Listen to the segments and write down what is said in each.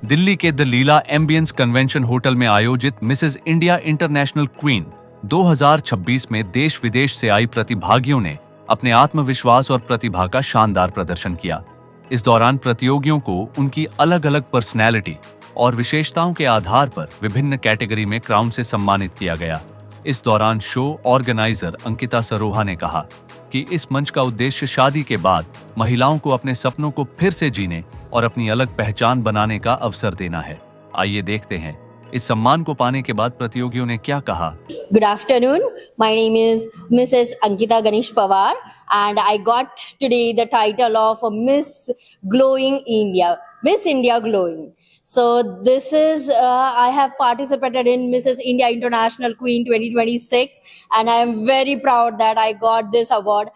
दिल्ली के the Leela ambience convention hotel में आयोजित मिसेज इंडिया इंटरनेशनल क्वीन 2026 में देश विदेश से आई प्रतिभागियों ने अपने आत्मविश्वास और प्रतिभा का शानदार प्रदर्शन किया। इस दौरान प्रतियोगियों को उनकी अलग अलग पर्सनैलिटी और विशेषताओं के आधार पर विभिन्न कैटेगरी में क्राउन से सम्मानित किया गया। इस दौरान शो ऑर्गेनाइजर अंकिता सरोहा ने कहा कि इस मंच का उद्देश्य शादी के बाद महिलाओं को अपने सपनों को फिर से जीने और अपनी अलग पहचान बनाने का अवसर देना है। आइए देखते हैं इस सम्मान को पाने के बाद प्रतियोगियों ने क्या कहा। Good afternoon. My name is Mrs. Ankita Ganesh Pawar, and I got today the title of Miss Glowing India, Miss India Glowing. So this is I have participated in Mrs. India International Queen 2026, and I am very proud that I got this award.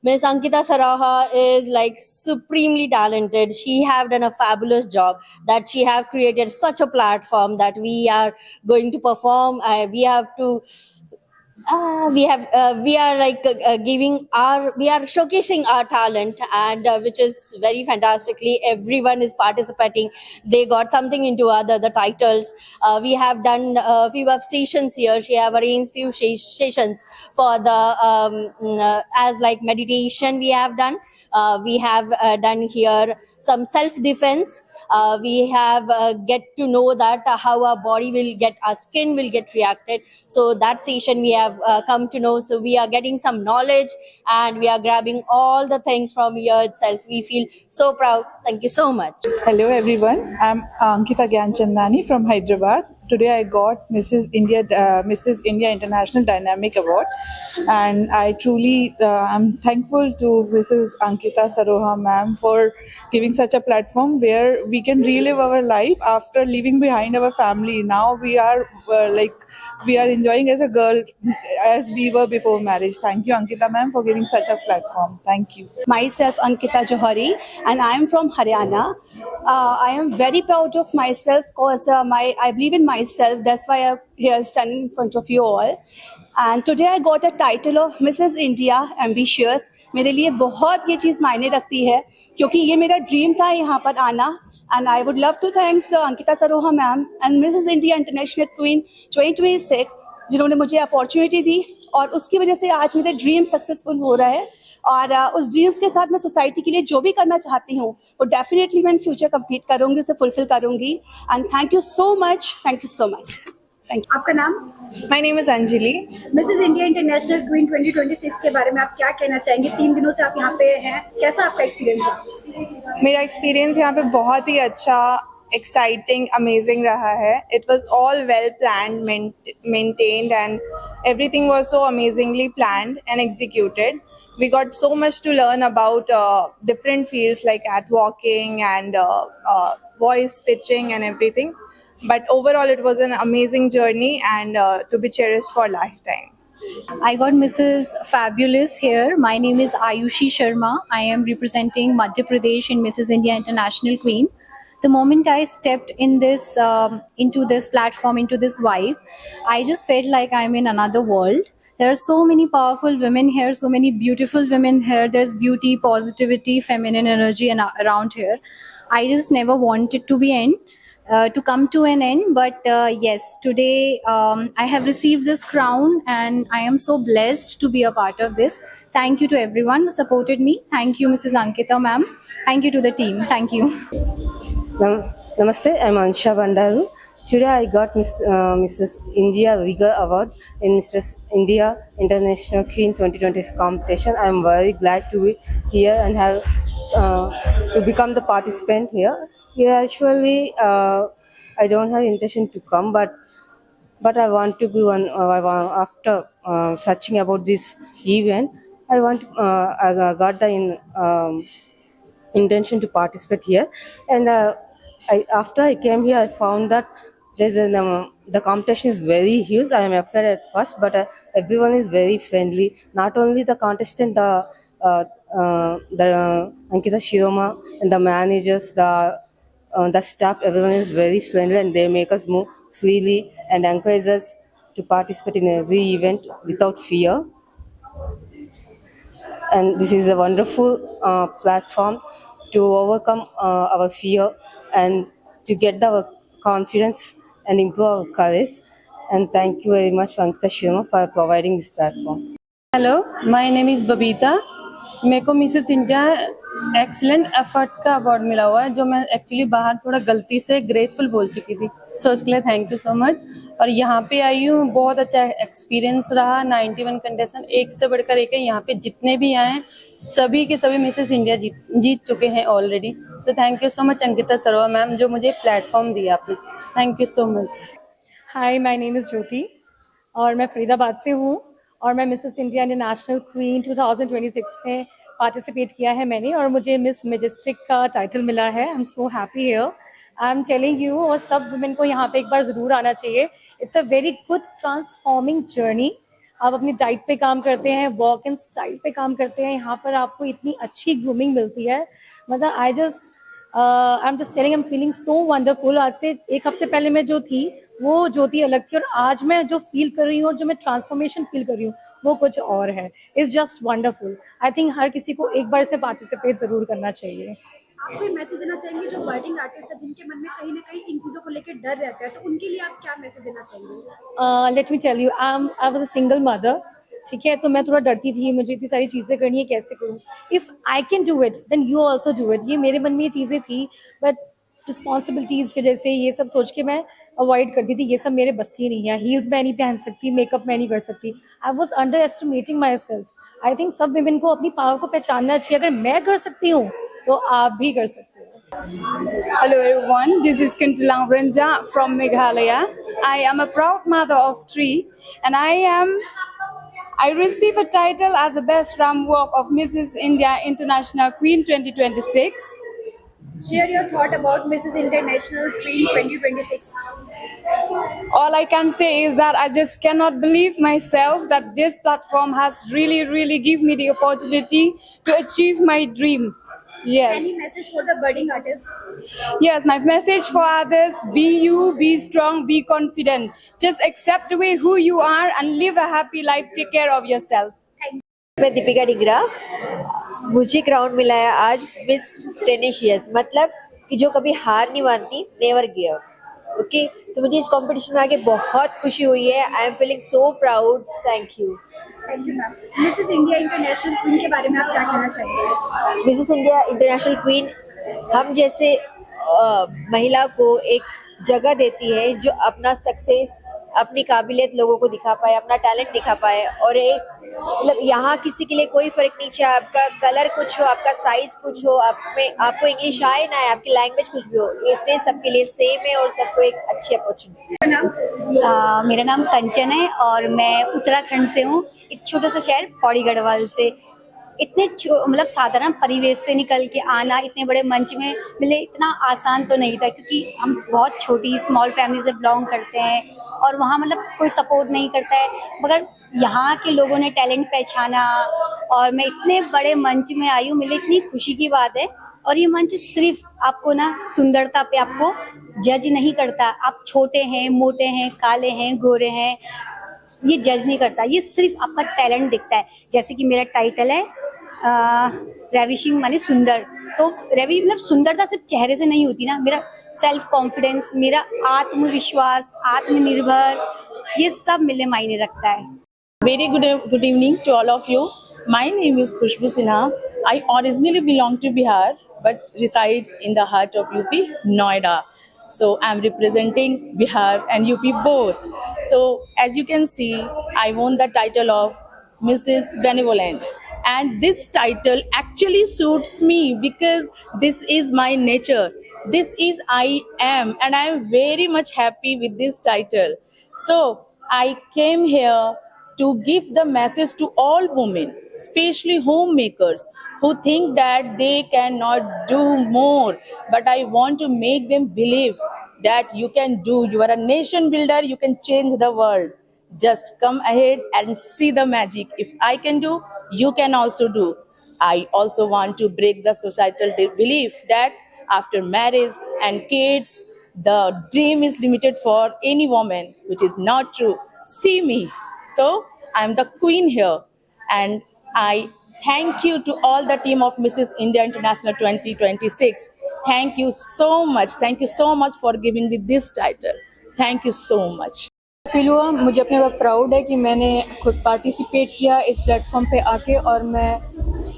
Miss Ankita Saraha is like supremely talented. She have done a fabulous job that she have created such a platform that we are going to perform. We are like we are showcasing our talent, and which is very fantastically. Everyone is participating. They got something into the titles. We have done a few of sessions here. She have arranged few sessions for the as like meditation. We have done. We have done here some self defense. We have get to know that how our body will get, our skin will get reacted. So that session we have come to know. So we are getting some knowledge, and we are grabbing all the things from here itself. We feel so proud. Thank you so much. Hello everyone, I'm Ankita Gyanchandani from Hyderabad. Today I got Mrs. India International Dynamic Award, and I truly am thankful to Mrs. Ankita Saroha ma'am for giving such a platform where we can relive our life after leaving behind our family. Now we are we are enjoying as a girl as we were before marriage. Thank you Ankita ma'am for giving such a platform. Thank you. Myself Ankita Johari, and I am from Haryana. I am very proud of myself because I believe in myself. That's why I'm here standing in front of you all. And today I got a title of Mrs. India Ambitious. मेरे लिए बहुत ये चीज़ मायने रखती है क्योंकि ये मेरा ड्रीम था यहाँ पर आना. And I would love to thank Ankita Saroha ma'am and Mrs. India International Queen 2026 जिन्होंने मुझे अपॉर्चुनिटी दी, और उसकी वजह से आज मेरा ड्रीम सक्सेसफुल हो रहा है. और उस ड्रीम्स के साथ मैं सोसाइटी के लिए जो भी करना चाहती हूँ वो डेफिनेटली मैं इन फ्यूचर कंप्लीट करूँगी, उसे फुलफिल करूँगी. And thank you so much. Thank you. आपका नाम? My name is Anjali. Mrs India International Queen 2026 के बारे में आप क्या कहना चाहेंगे? 3 दिनों से आप यहाँ पे हैं, कैसा आपका एक्सपीरियंस रहा? मेरा एक्सपीरियंस यहाँ पे बहुत ही अच्छा, exciting, amazing रहा है. It was all well planned, maintained, and everything was so amazingly planned and executed. We got so much to learn about different fields like catwalking and voice pitching and everything. But overall, it was an amazing journey and to be cherished for a lifetime. I got Mrs. Fabulous here. My name is Ayushi Sharma. I am representing Madhya Pradesh in Mrs. India International Queen. The moment I stepped in this into this platform, into this vibe, I just felt like I'm in another world. There are so many powerful women here, so many beautiful women here. There's beauty, positivity, feminine energy and around here. I just never wanted to come to an end, but yes, today I have received this crown and I am so blessed to be a part of this. Thank you to everyone who supported me. Thank you Mrs. Ankita ma'am. Thank you to the team. Thank you. Namaste, I'm Ansha Bandaru. Today I got Mrs. India Vigor Award in Mrs. India International Queen 2020 competition. I'm very glad to be here and have to become the participant here. Yeah, actually, I don't have intention to come, but I want to go on. After searching about this event, I got the intention to participate here, and after I came here, I found that the competition is very huge. I am afraid at first, but everyone is very friendly. Not only the contestant, the Ankita Shiroma and the managers, the staff, everyone is very friendly and they make us move freely and encourage us to participate in every event without fear. And this is a wonderful platform to overcome our fear and to get our confidence and improve our courage. And thank you very much, Ankita Sharma, for providing this platform. Hello, my name is Babita. मेरे को Mrs India excellent effort का award मिला हुआ है, जो मैं actually बाहर थोड़ा गलती से ग्रेसफुल बोल चुकी थी, सो उसके लिए थैंक यू सो मच। और यहाँ पे आई हूँ, बहुत अच्छा एक्सपीरियंस रहा। 91 कंटेस्टेंट एक से बढ़कर एक है। यहाँ पे जितने भी आए सभी के सभी मिसेस इंडिया जीत चुके हैं already. So thank you so much Ankita Sharma ma'am, जो मुझे प्लेटफॉर्म दिया आपने। Thank you so much. Hi, my name is Jyoti और मैं फरीदाबाद से हूँ और मैं मिसेस इंडिया इंटरनेशनल क्वीन 2026 में पार्टिसिपेट किया है मैंने, और मुझे मिस मेजेस्टिक का टाइटल मिला है। I am so happy here, I am telling you. और सब वुमेन को यहाँ पे एक बार ज़रूर आना चाहिए। It's a very good transforming journey. आप अपनी डाइट पे काम करते हैं, वॉक एंड स्टाइल पे काम करते हैं, यहाँ पर आपको इतनी अच्छी ग्रूमिंग मिलती है। मतलब I am just telling, I am feeling so wonderful. आज से एक हफ्ते पहले मैं जो थी वो ज्योति अलग थी, और आज मैं जो फील कर रही हूँ और जो मैं ट्रांसफॉर्मेशन फील कर रही हूँ वो कुछ और है। It's just wonderful. I think हर किसी को एक बार से पार्टिसिपेट जरूर करना चाहिए। आप कोई मैसेज देना चाहेंगे जो बर्डिंग आर्टिस्ट है, जिनके मन में कहीं ना कहीं इन चीज़ों को लेकर डर रहता है, तो उनके लिए आप क्या मैसेज देना चाहेंगे? Let me tell you, I was a single mother, ठीक है, तो मैं थोड़ा डरती थी, मुझे इतनी सारी चीज़ें करनी है, कैसे करूँ। If I can do it then you also do it. ये मेरे मन में ये चीज़ें थी, बट रिस्पॉन्सिबिलिटीज़ की वजह से ये सब सोच के मैं अवॉइड करती थी। ये सब मेरे बस की नहीं है। हील्स मैं नहीं पहन सकती, मेकअप मैं नहीं कर सकती। I was under estimating my self. I think सब विमेन को अपनी पावर को पहचानना चाहिए। अगर मैं कर सकती हूँ तो आप भी कर सकते हो। Hello everyone, this is Kintulang Renja from Meghalaya. I am a proud mother of 3 and I received a title as the best ramp walk of Mrs. India International Queen 2026. Share your thought about Mrs. International Queen 2026. All I can say is that I just cannot believe myself that this platform has really given me the opportunity to achieve my dream. Yes. Any message for the budding artist? Yes, my message for others: be you, be strong, be confident. Just accept the way who you are and live a happy life. Take care of yourself. मैं दीपिका डिगरा। मुझे crown मिला है आज miss टेनिशियस, मतलब कि जो कभी हार नहीं मानती, नेवर गिव अप। ओके, तो मुझे इस कंपटीशन में आके बहुत खुशी हुई है। I am feeling so proud. Thank you. Thank you ma'am. Mrs India International queen के बारे में आप क्या कहना चाहेंगे? मिसेस इंडिया इंटरनेशनल क्वीन हम जैसे महिला को एक जगह देती है जो अपना सक्सेस, अपनी काबिलियत लोगों को दिखा पाए, अपना टैलेंट दिखा पाए। और एक मतलब यहाँ किसी के लिए कोई फर्क नहीं चाहिए, आपका कलर कुछ हो, आपका साइज कुछ हो, आपको इंग्लिश आए ना आए, आपकी लैंग्वेज कुछ भी हो, ये स्टेज सबके लिए सेम है और सबको एक अच्छी अपॉर्चुनिटी। मेरा नाम कंचन है और मैं उत्तराखंड से हूँ, एक छोटा सा शहर पौड़ी गढ़वाल से। इतने मतलब साधारण परिवेश से निकल के आना इतने बड़े मंच में मिले, इतना आसान तो नहीं था, क्योंकि हम बहुत छोटी स्मॉल फैमिली से बिलोंग करते हैं और वहाँ मतलब कोई सपोर्ट नहीं करता है। मगर यहाँ के लोगों ने टैलेंट पहचाना और मैं इतने बड़े मंच में आई हूँ, मिले, इतनी खुशी की बात है। और ये मंच सिर्फ आपको ना सुंदरता पे आपको जज नहीं करता, आप छोटे हैं, मोटे हैं, काले हैं, गोरे हैं, ये जज नहीं करता, ये सिर्फ आपका टैलेंट दिखता है। जैसे कि मेरा टाइटल है रेविशिंग माने सुंदर, तो रेवी मतलब सुंदरता सिर्फ चेहरे से नहीं होती ना, मेरा सेल्फ कॉन्फिडेंस, मेरा आत्मविश्वास, आत्मनिर्भर, ये सब मिले मायने रखता है। Very good evening to all of you. My name is Khushbu Sinha. I originally belong to Bihar but reside in the heart of UP, Noida. So I'm representing Bihar and UP both. So as you can see, I won the title of Mrs. Benevolent. And this title actually suits me because this is my nature. This is I am, and I am very much happy with this title. So I came here to give the message to all women, especially homemakers who think that they cannot do more. But I want to make them believe that you can do. You are a nation builder, you can change the world. Just come ahead and see the magic. If I can do, you can also do. I also want to break the societal belief that after marriage and kids, the dream is limited for any woman, which is not true. See me. So I'm the queen here, and I thank you to all the team of Mrs. India International 2026 Thank you so much. Thank you so much for giving me this title. Thank you so much. Feel हुआ, मुझे अपने आप proud है कि मैंने खुद participate किया इस प्लेटफॉर्म पे आके, और मैं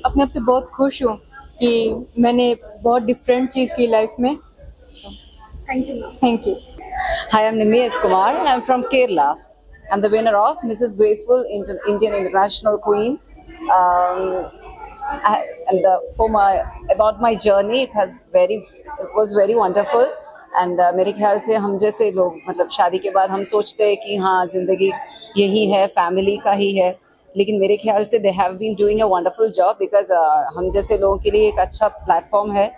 अपने आप से बहुत खुश हूँ कि मैंने बहुत डिफरेंट चीज़ की लाइफ में। Thank you. Hi, I'm Nimi Kumar and I'm from Kerala. I'm the winner of Mrs. Graceful Indian International Queen. About my journey, it was very wonderful. And मेरे ख्याल से हम जैसे लोग मतलब शादी के बाद हम सोचते हैं कि हाँ जिंदगी यही है, फैमिली का ही है, लेकिन मेरे ख्याल से they have been doing a wonderful job because हम जैसे लोगों के लिए एक अच्छा प्लेटफॉर्म है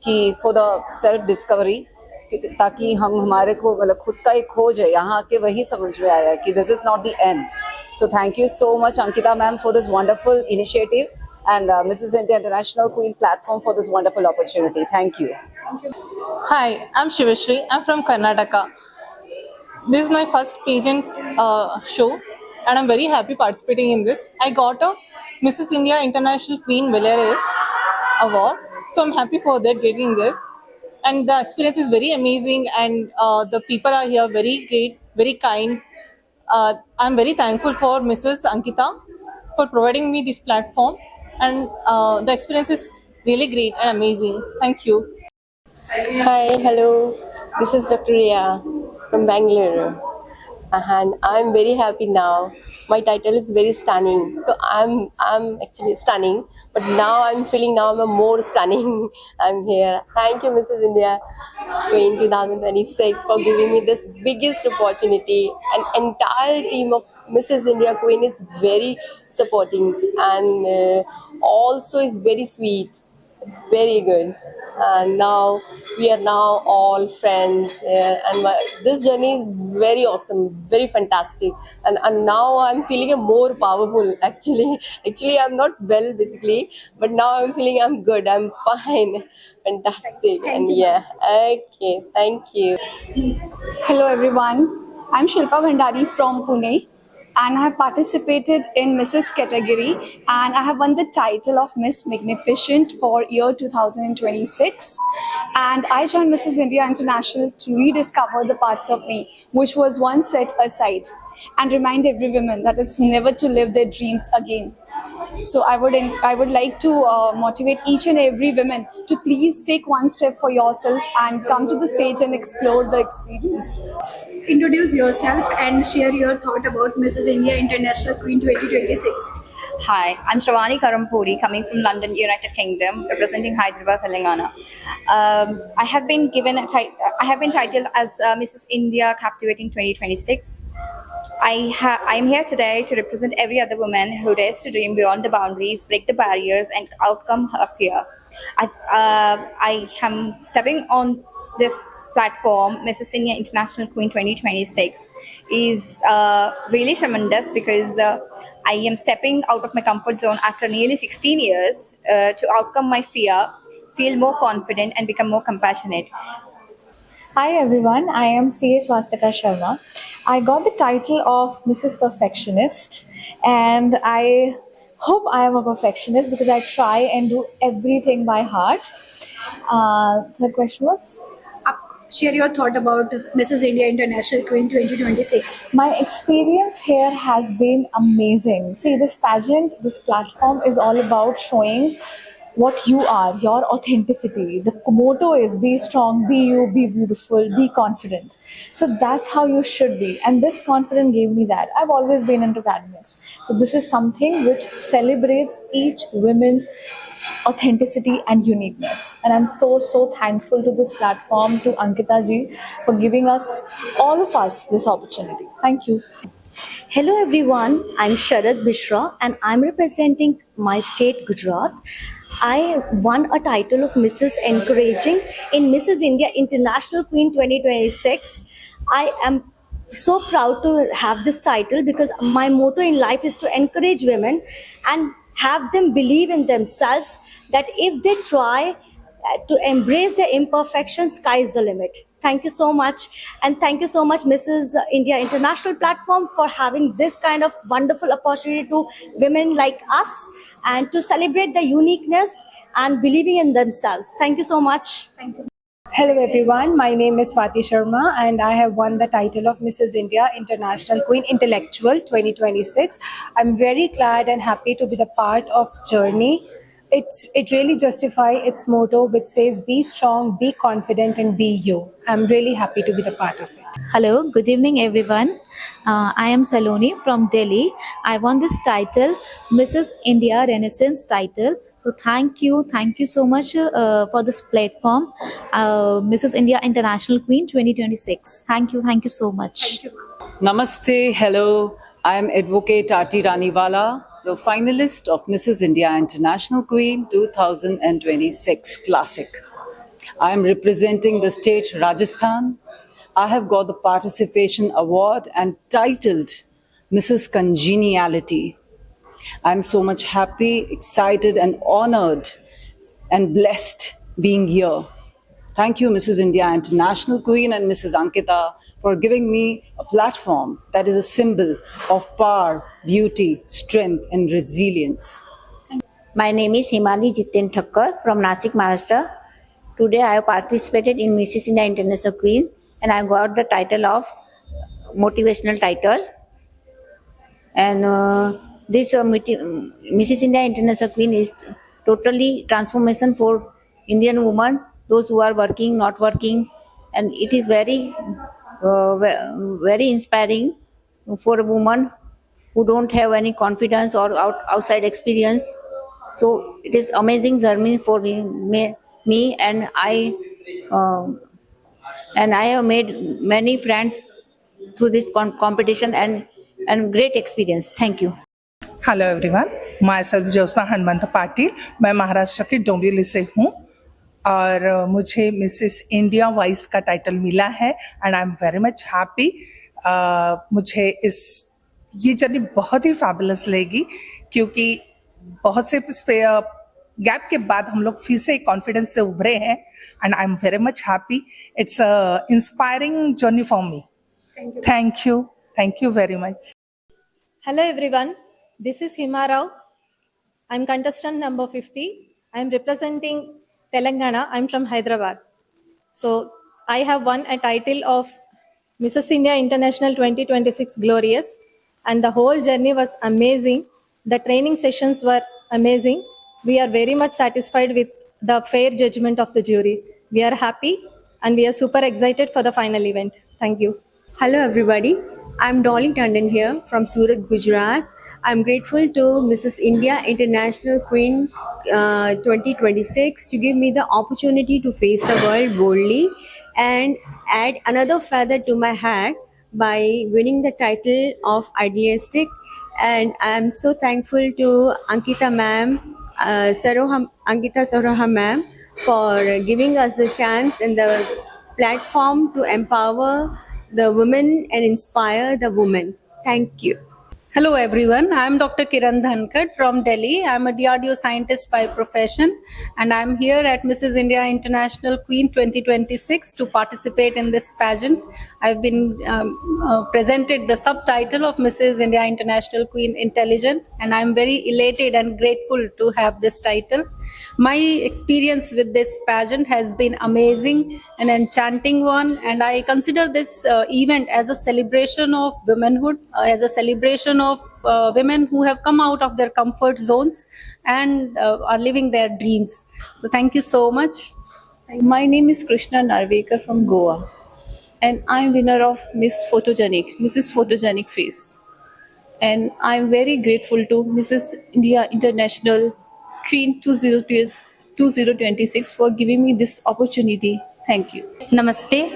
कि for the self discovery, ताकि हम हमारे को मतलब खुद का एक खोज है, यहाँ आके वही समझ में आया कि this is not the end. So thank you so much Ankita ma'am for this wonderful initiative and Mrs. India International Queen platform for this wonderful opportunity. Thank you. Hi, I'm Shivashri. I'm from Karnataka. This is my first pageant show and I'm very happy participating in this. I got a Mrs. India International Queen Valeris award, so I'm happy for that getting this. And the experience is very amazing and the people are here very great, very kind. I'm very thankful for Mrs. Ankita for providing me this platform and the experience is really great and amazing. Thank you. Hi, hello. This is Dr. Ria from Bangalore, and I'm very happy now. My title is very stunning. So I'm actually stunning, but now I'm feeling now I'm more stunning. I'm here. Thank you, Mrs. India Queen 2026, for giving me this biggest opportunity. An entire team of Mrs. India Queen is very supporting and also is very sweet. Very good. And now we are now all friends and this journey is very awesome, very fantastic, and now I'm feeling more powerful actually I'm not well basically, but now I'm feeling I'm good, I'm fine. Fantastic. And yeah, okay, thank you. Hello everyone, I'm Shilpa Bhandari from Pune and I have participated in Mrs. category and I have won the title of Miss Magnificent for year 2026, and I joined Mrs. India International to rediscover the parts of me which was once set aside and remind every woman that it's never to live their dreams again. So I would like to motivate each and every woman to please take one step for yourself and come to the stage and explore the experience. Introduce yourself and share your thought about Mrs. India International Queen 2026. Hi, I'm Shravani Karampuri, coming from London, United Kingdom, representing Hyderabad, Telangana. I have been titled as Mrs. India Captivating 2026. I am here today to represent every other woman who dares to dream beyond the boundaries, break the barriers, and outcome her fear. I am stepping on this platform. Mrs. India International Queen 2026 is really tremendous because I am stepping out of my comfort zone after nearly 16 years to outcome my fear, feel more confident, and become more compassionate. Hi everyone, I am C.A. Swastika Sharma. I got the title of Mrs. Perfectionist and I hope I am a perfectionist because I try and do everything by heart. Third question was? Share your thought about Mrs. India International Queen 2026. My experience here has been amazing. See, this pageant, this platform is all about showing what you are, your authenticity. The motto is be strong, be you, be beautiful, be confident. So that's how you should be. And this confidence gave me that. I've always been into academics. So this is something which celebrates each woman's authenticity and uniqueness. And I'm so thankful to this platform, to Ankita ji, for giving us, all of us, this opportunity. Thank you. Hello everyone, I'm Sharad Mishra and I'm representing my state Gujarat. I won a title of Mrs. Encouraging in Mrs. India International Queen 2026. I am so proud to have this title because my motto in life is to encourage women and have them believe in themselves that if they try to embrace their imperfections, sky is the limit. Thank you so much. And thank you so much, Mrs. India International Platform, for having this kind of wonderful opportunity to women like us and to celebrate the uniqueness and believing in themselves. Thank you so much. Thank you. Hello everyone, my name is Swati Sharma and I have won the title of Mrs. India International Queen Intellectual 2026. I'm very glad and happy to be the part of journey. It really justifies its motto which says be strong, be confident and be you. I'm really happy to be the part of it. Hello, good evening everyone. I am Saloni from Delhi. I won this title, Mrs. India Renaissance title. So thank you so much for this platform, Mrs. India International Queen 2026. Thank you so much. Thank you. Namaste, hello. I am Advocate Aarti Raniwala, the finalist of Mrs. India International Queen 2026 Classic. I am representing the state Rajasthan. I have got the participation award and titled Mrs. Congeniality. I'm so much happy, excited and honored and blessed being here. Thank you, Mrs. India International Queen and Mrs. Ankita, for giving me a platform that is a symbol of power, beauty, strength and resilience. My name is Himali Jiten Thakkar from Nasik, Maharashtra. Today I have participated in Mrs. India International Queen and I got the title of motivational title. And this Mrs. India International Queen is totally transformation for Indian women, those who are working, not working, and it is very inspiring for a woman who don't have any confidence or outside experience. So it is amazing journey for me and I have made many friends through this competition and great experience. Thank you. Hello everyone, my self Jyotsna Hanumant Patil. मैं महाराष्ट्र के डोंबिवली से हूँ और मुझे Mrs India vice का title मिला है and I am very much happy. मुझे ये जर्नी बहुत ही फैबुलस लेगी क्योंकि बहुत से गैप के बाद हम लोग फिर से कॉन्फिडेंस से उभरे हैं and I am very much happy. It's inspiring journey for me. Thank you very much. Hello everyone, this is Hima Rao. I'm contestant number 50. I'm representing Telangana. I'm from Hyderabad. So I have won a title of Mrs. India International 2026 Glorious and the whole journey was amazing. The training sessions were amazing. We are very much satisfied with the fair judgment of the jury. We are happy and we are super excited for the final event. Thank you. Hello everybody, I'm Dolly Tandon here from Surat, Gujarat. I'm grateful to Mrs. India International Queen 2026 to give me the opportunity to face the world boldly and add another feather to my hat by winning the title of Idealistic. And I'm so thankful to Ankita ma'am, Ankita Saroha ma'am, for giving us the chance and the platform to empower the women and inspire the women. Thank you. Hello everyone, I am Dr. Kiran Dhankad from Delhi. I am a DRDO scientist by profession and I am here at Mrs. India International Queen 2026 to participate in this pageant. I have been presented the subtitle of Mrs. India International Queen Intelligent and I am very elated and grateful to have this title. My experience with this pageant has been amazing, an enchanting one, and I consider this event as a celebration of womanhood, as a celebration of women who have come out of their comfort zones and are living their dreams. So thank you so much. My name is Krishna Narvekar from Goa and I'm winner of Mrs. Photogenic Face. And I'm very grateful to Mrs. India International Queen 2026 for giving me this opportunity. Thank you. नमस्ते,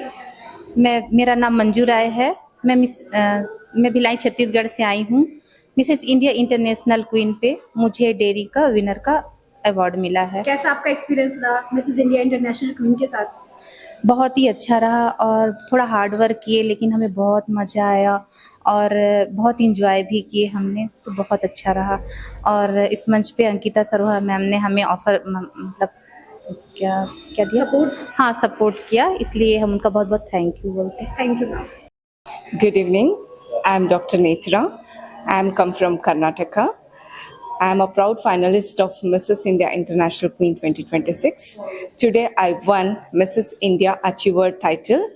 मेरा नाम मंजू राय है। मैं भिलाई छत्तीसगढ़ से आई हूँ। Mrs India International queen पे मुझे dairy का विनर का अवार्ड मिला है। कैसा आपका एक्सपीरियंस रहा मिसेस इंडिया इंटरनेशनल क्वीन के साथ? बहुत ही अच्छा रहा और थोड़ा हार्ड वर्क किए लेकिन हमें बहुत मज़ा आया और बहुत इंजॉय भी किए हमने, तो बहुत अच्छा रहा। और इस मंच पे अंकिता सरोहा मैम ने हमें ऑफर मतलब क्या क्या दिया सपोर्ट। हाँ सपोर्ट किया, इसलिए हम उनका बहुत बहुत थैंक यू बोलते हैं। Thank you. Good evening. I'm Dr. Netra. I'm come from Karnataka. I'm a proud finalist of Mrs. India International Queen 2026. Today I won Mrs. India Achiever title.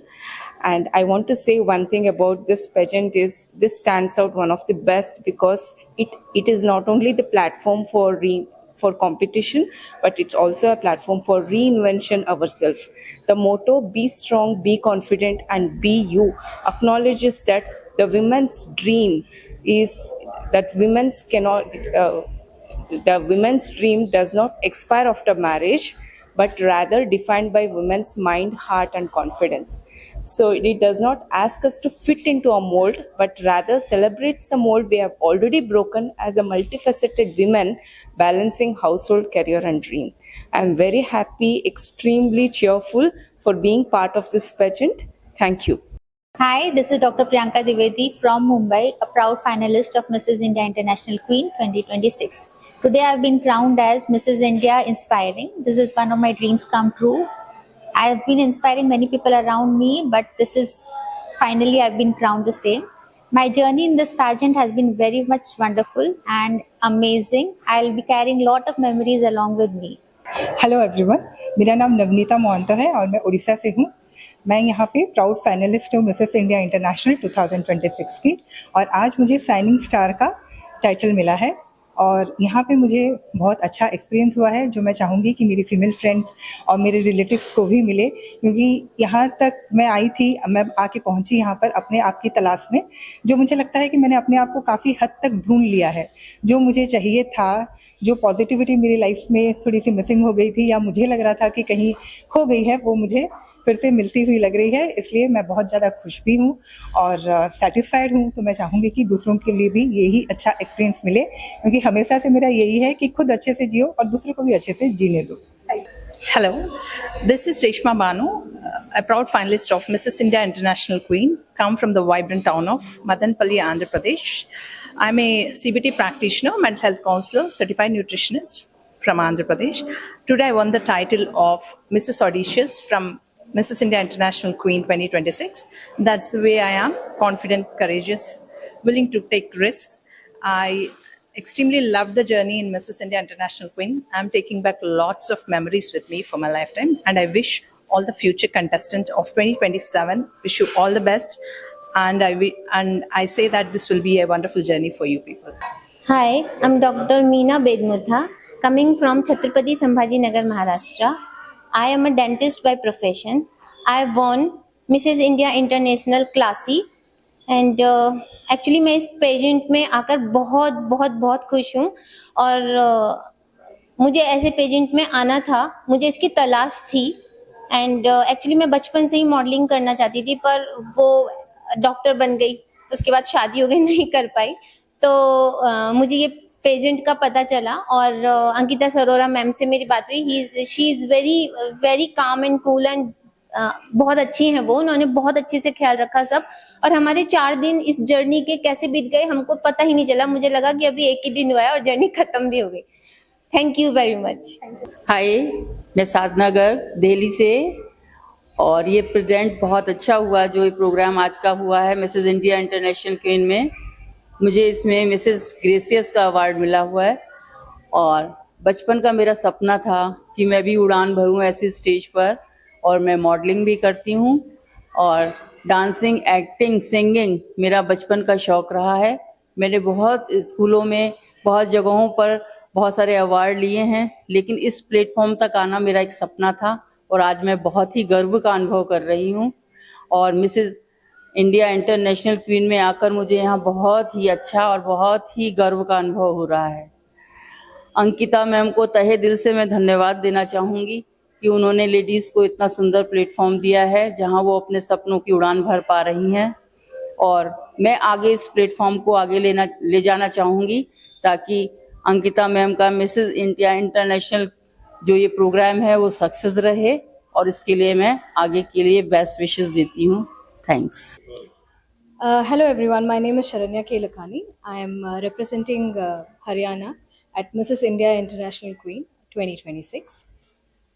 And I want to say one thing about this pageant is this stands out one of the best because it is not only the platform for competition, but it's also a platform for reinvention ourselves. The motto, be strong, be confident, and be you, acknowledges that the women's dream is that the women's dream does not expire after marriage, but rather defined by women's mind, heart, and confidence. So it does not ask us to fit into a mold, but rather celebrates the mold we have already broken as a multifaceted women balancing household, career, and dream. I am very happy, extremely cheerful for being part of this pageant. Thank you. Hi, this is Dr. Priyanka Dwivedi from Mumbai, a proud finalist of Mrs. India International Queen 2026. Today I have been crowned as Mrs. India Inspiring. This is one of my dreams come true. I have been inspiring many people around me, but this is finally I've been crowned the same. My journey in this pageant has been very much wonderful and amazing. I'll be carrying a lot of memories along with me. Hello everyone, मेरा नाम नवनीता मोहंतो है और मैं उड़ीसा से हूँ। मैं यहाँ पे प्राउड फाइनलिस्ट हूँ मिसेस इंडिया इंटरनेशनल 2026 की और आज मुझे शाइनिंग स्टार का टाइटल मिला है और यहाँ पे मुझे बहुत अच्छा एक्सपीरियंस हुआ है जो मैं चाहूँगी कि मेरी फीमेल फ्रेंड्स और मेरे रिलेटिव्स को भी मिले, क्योंकि यहाँ तक मैं आई थी, मैं आके पहुँची यहाँ पर अपने आप की तलाश में, जो मुझे लगता है कि मैंने अपने आप को काफ़ी हद तक ढूंढ लिया है। जो मुझे चाहिए था, जो पॉजिटिविटी मेरी लाइफ में थोड़ी सी मिसिंग हो गई थी या मुझे लग रहा था कि कहीं खो गई है, वो मुझे फिर से मिलती हुई लग रही है। इसलिए मैं बहुत ज़्यादा खुश भी हूँ और सेटिस्फाइड हूँ। तो मैं चाहूँगी कि दूसरों के लिए भी यही अच्छा एक्सपीरियंस मिले, क्योंकि हमेशा से मेरा यही है कि खुद अच्छे से जियो और दूसरों को भी अच्छे से जीने दो। Hello, this is Reshma Banu, a proud finalist of Mrs. India International Queen, come from the vibrant town of Madanpalli, Andhra Pradesh. I'm a CBT practitioner, mental health counselor, certified nutritionist from Andhra Pradesh. Today I won the title of Mrs. Audacious from Mrs. India International Queen 2026. That's the way I am, confident, courageous, willing to take risks. I extremely loved the journey in Mrs. India International Queen. I'm taking back lots of memories with me for my lifetime, and I wish all the future contestants of 2027, wish you all the best. And I say that this will be a wonderful journey for you people. Hi, I'm Dr. Meena Bedmutha, coming from Chhatrapati Sambhaji Nagar, Maharashtra. I am a dentist by profession. I won Mrs. India International Classy and actually मैं इस pageant में आकर बहुत बहुत बहुत खुश हूँ और मुझे ऐसे पेजेंट में आना था, मुझे इसकी तलाश थी एंड एक्चुअली मैं बचपन से ही मॉडलिंग करना चाहती थी, पर वो डॉक्टर बन गई, उसके बाद शादी हो गई, नहीं कर पाई। तो मुझे ये पेजेंट का पता चला और अंकिता सरोरा मैम से मेरी बात हुई। She is very very calm and cool and बहुत अच्छी हैं वो, उन्होंने बहुत अच्छे से ख्याल रखा सब, और हमारे 4 दिन इस जर्नी के कैसे बीत गए हमको पता ही नहीं चला। मुझे लगा कि अभी एक ही दिन हुआ है और जर्नी खत्म भी हो गई। Thank you very much. Hi, मैं साधनगर दिल्ली से, और ये प्रेजेंट बहुत अच्छा हुआ जो ये प्रोग्राम आज का हुआ है मिसेस इंडिया इंटरनेशनल क्वीन में। मुझे इसमें मिसेस ग्रेसियस का अवार्ड मिला हुआ है और बचपन का मेरा सपना था कि मैं भी उड़ान भरूं ऐसी स्टेज पर, और मैं मॉडलिंग भी करती हूँ और डांसिंग, एक्टिंग, सिंगिंग मेरा बचपन का शौक रहा है। मैंने बहुत स्कूलों में, बहुत जगहों पर बहुत सारे अवार्ड लिए हैं, लेकिन इस प्लेटफॉर्म तक आना मेरा एक सपना था और आज मैं बहुत ही गर्व का अनुभव कर रही हूँ। और मिसेस इंडिया इंटरनेशनल क्वीन में आकर मुझे यहाँ बहुत ही अच्छा और बहुत ही गर्व का अनुभव हो रहा है। अंकिता मैम को तहे दिल से मैं धन्यवाद देना चाहूँगी कि उन्होंने लेडीज़ को इतना सुंदर प्लेटफॉर्म दिया है जहां वो अपने सपनों की उड़ान भर पा रही हैं, और मैं आगे इस प्लेटफॉर्म को आगे ले जाना चाहूँगी ताकि अंकिता मैम का मिसेस इंडिया इंटरनेशनल जो ये प्रोग्राम है वो सक्सेस रहे, और इसके लिए मैं आगे के लिए बेस्ट विशेस देती हूँ। Thanks. Hello everyone, my name is Sharanya K. Lakhani. I am representing Haryana at Mrs. India International Queen 2026.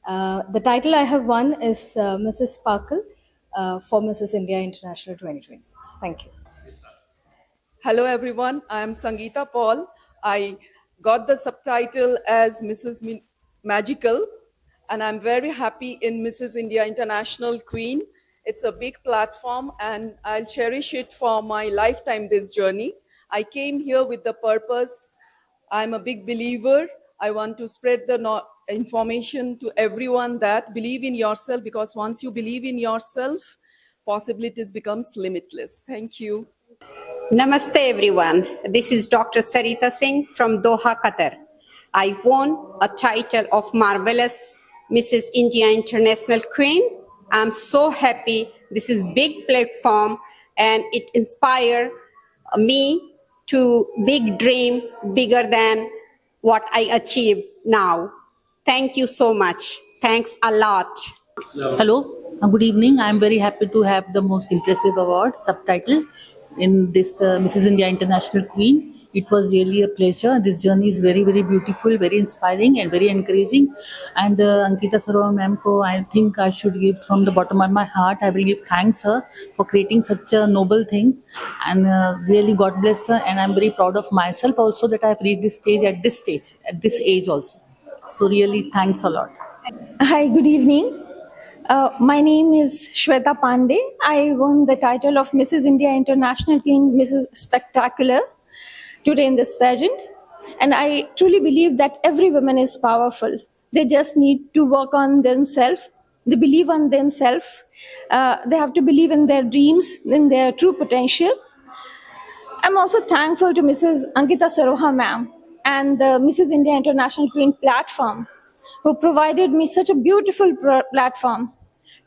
The title I have won is Mrs. Sparkle for Mrs. India International 2026. Thank you. Hello everyone, I am Sangeeta Paul. I got the subtitle as Mrs. Magical, and I'm very happy in Mrs. India International Queen. It's a big platform and I'll cherish it for my lifetime, this journey. I came here with the purpose. I'm a big believer. I want to spread the information to everyone that believe in yourself, because once you believe in yourself, possibilities becomes limitless. Thank you. Namaste everyone. This is Dr. Sarita Singh from Doha, Qatar. I won a title of Marvelous Mrs. India International Queen. I'm so happy. This is big platform and it inspired me to big dream, bigger than what I achieved now. Thank you so much. Thanks a lot. Hello, good evening. I'm very happy to have the most impressive award subtitle in this Mrs. India International Queen. It was really a pleasure. This journey is very, very beautiful, very inspiring and very encouraging. And Ankita Saroha ma'am ko, I think I should give from the bottom of my heart, I will give thanks her for creating such a noble thing. And really God bless her. And I'm very proud of myself also that I have reached this stage, at this age also. So really thanks a lot. Hi, good evening. My name is Shweta Pandey. I won the title of Mrs. India International Queen, Mrs. Spectacular, today in this pageant. And I truly believe that every woman is powerful. They just need to work on themselves. They believe on themselves. They have to believe in their dreams, in their true potential. I'm also thankful to Mrs. Ankita Saroha ma'am and the Mrs. India International Queen platform, who provided me such a beautiful platform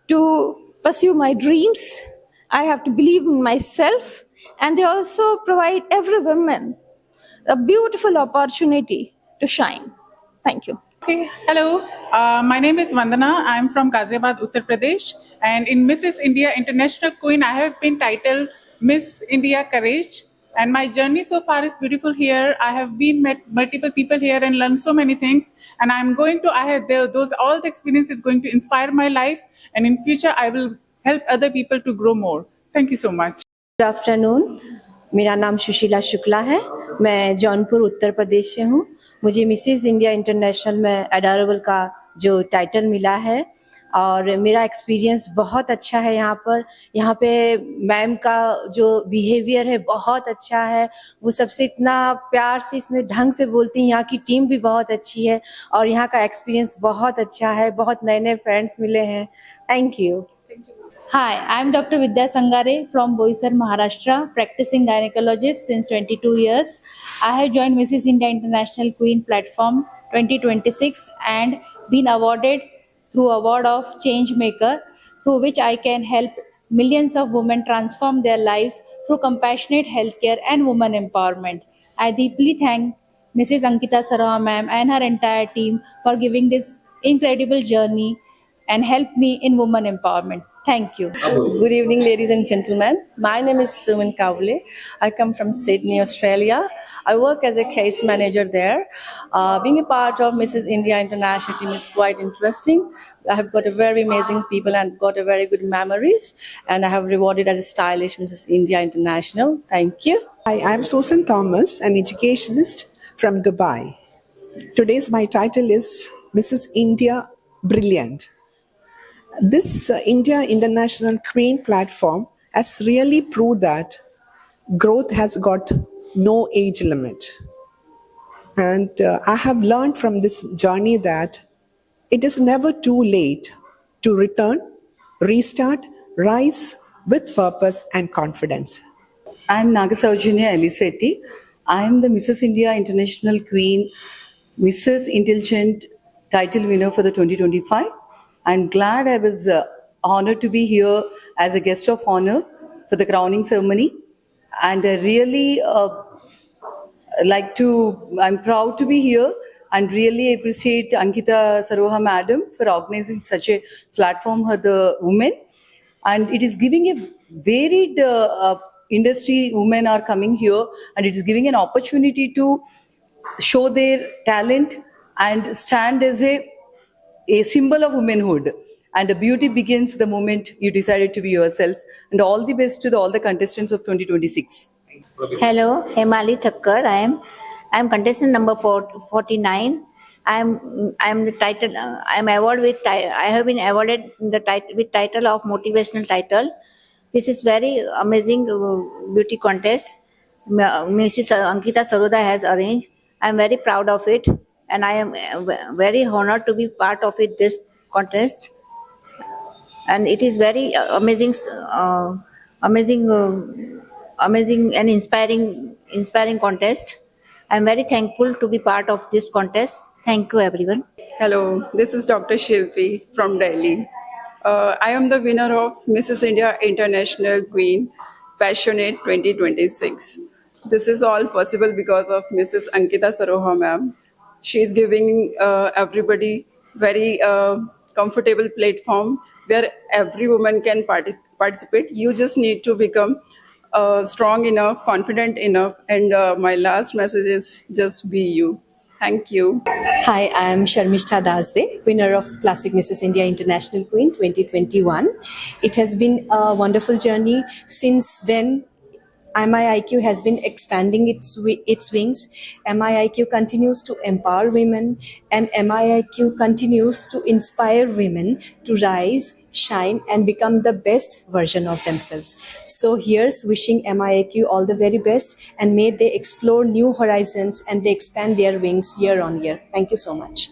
to pursue my dreams. I have to believe in myself, and they also provide every woman a beautiful opportunity to shine. Thank you. Okay, hello. My name is Vandana. I'm from Ghaziabad, Uttar Pradesh. And in Mrs. India International Queen, I have been titled Miss India Courage. And my journey so far is beautiful here. I have met multiple people here and learned so many things. And I'm going to, all the experience is going to inspire my life. And in future, I will help other people to grow more. Thank you so much. Good afternoon, मेरा नाम सुशीला शुक्ला है। मैं जौनपुर उत्तर प्रदेश से हूँ। मुझे Mrs India international में adorable का जो टाइटल मिला है और मेरा एक्सपीरियंस बहुत अच्छा है। यहाँ पे मैम का जो बिहेवियर है बहुत अच्छा है। वो सबसे इतना प्यार से, इतने ढंग से बोलती हैं। यहाँ की टीम भी बहुत अच्छी है और यहाँ का एक्सपीरियंस बहुत अच्छा है। बहुत नए नए फ्रेंड्स मिले हैं। Thank you. Hi, I am Dr. Vidya Sangare from Boisar, Maharashtra, practicing gynecologist since 22 years. I have joined Mrs. India International Queen platform 2026 and been awarded through award of Changemaker, through which I can help millions of women transform their lives through compassionate healthcare and women empowerment. I deeply thank Mrs. Ankita Saroha ma'am and her entire team for giving this incredible journey and help me in women empowerment. Thank you. Good evening, ladies and gentlemen. My name is Suman Kavle. I come from Sydney, Australia. I work as a case manager there. Being a part of Mrs. India International team is quite interesting. I have got a very amazing people and got a very good memories. And I have rewarded as a stylish Mrs. India International. Thank you. Hi, I'm Susan Thomas, an educationist from Dubai. Today's my title is Mrs. India Brilliant. This India International Queen platform has really proved that growth has got no age limit. And I have learned from this journey that it is never too late to return, restart, rise with purpose and confidence. I'm Nagasaujinya Elisetti. I am the Mrs. India International Queen, Mrs. Intelligent title winner for the 2025. I'm glad I was honored to be here as a guest of honor for the crowning ceremony. And I really I'm proud to be here and really appreciate Ankita Saroha madam for organizing such a platform for the women. And it is giving a varied industry, women are coming here and it is giving an opportunity to show their talent and stand as a a symbol of womanhood. And the beauty begins the moment you decided to be yourself. And all the best to all the contestants of 2026. Hello, Hemali Thakkar. I am contestant number 49. I am the title. I have been awarded the title with title of motivational title. This is very amazing beauty contest. Mrs. Ankita Saroda has arranged. I am very proud of it, and I am very honored to be part of it. This contest, and it is very amazing, amazing and inspiring contest. I am very thankful to be part of this contest. Thank you, everyone. Hello, this is Dr. Shilpi from Delhi. I am the winner of Mrs. India International Queen Passionate 2026. This is all possible because of Mrs. Ankita Saroha ma'am. She is giving everybody very comfortable platform where every woman can participate. You just need to become strong enough, confident enough, and my last message is just be you. Thank you. Hi, I am Sharmishta Dasde, winner of Classic Mrs. India International Queen 2021. It has been a wonderful journey. Since then, MIIQ has been expanding its wings. MIIQ continues to empower women, and MIIQ continues to inspire women to rise, shine, and become the best version of themselves. So here's wishing MIIQ all the very best, and may they explore new horizons and they expand their wings year on year. Thank you so much.